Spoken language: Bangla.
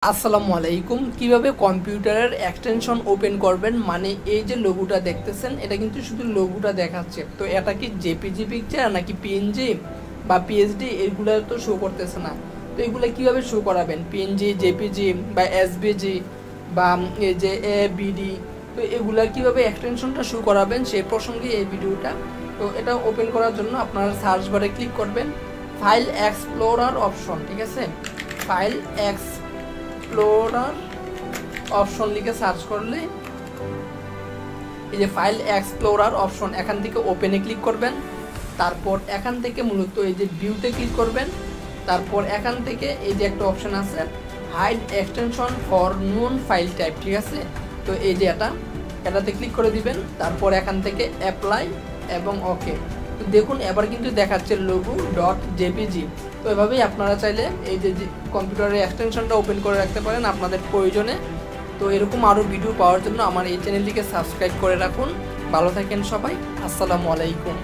আসসালামু আলাইকুম। কিভাবে কম্পিউটারের এক্সটেনশন ওপেন করবেন, মানে এই যে লোগোটা দেখতেছেন এটা কিন্তু শুধু লোগোটা দেখাচ্ছে, তো এটা কি জেপিজি পিকচার নাকি পিএনজি বা পিএসডি এগুলো তো শো করতেছে না। তো এগুলো কিভাবে শো করাবেন, পিএনজি, জেপিজি বা এসভিজি বা এই যে এবিডি, তো এগুলা কিভাবে এক্সটেনশনটা শো করাবেন সেই প্রসঙ্গে এই ভিডিওটা। তো এটা ওপেন করার জন্য আপনারা সার্চ বারে ক্লিক করবেন ফাইল এক্সপ্লোরার অপশন, ঠিক আছে, ফাইল এক্সপ্লোরার অপশন লিখে সার্চ করলে এই যে ফাইল এক্সপ্লোরার অপশন, এখান থেকে ওপেনে ক্লিক করবেন। তারপর এখান থেকে মূলত এই যে ভিউতে ক্লিক করবেন। তারপর এখান থেকে এই যে একটা অপশন আছে hide extension for known file type, ঠিক আছে, তো এই যে এটাতে ক্লিক করে দিবেন। তারপর এখান থেকে অ্যাপ্লাই এবং ওকে। তো দেখুন এবার কিন্তু দেখাচ্ছে লোগো ডট জেপিজি। তো এভাবেই আপনারা চাইলে এই যে কম্পিউটারের এক্সটেনশনটা ওপেন করে রাখতে পারেন আপনাদের প্রয়োজনে। তো এরকম আরও ভিডিও পাওয়ার জন্য আমার এই চ্যানেলটিকে সাবস্ক্রাইব করে রাখুন। ভালো থাকেন সবাই, আসসালামু আলাইকুম।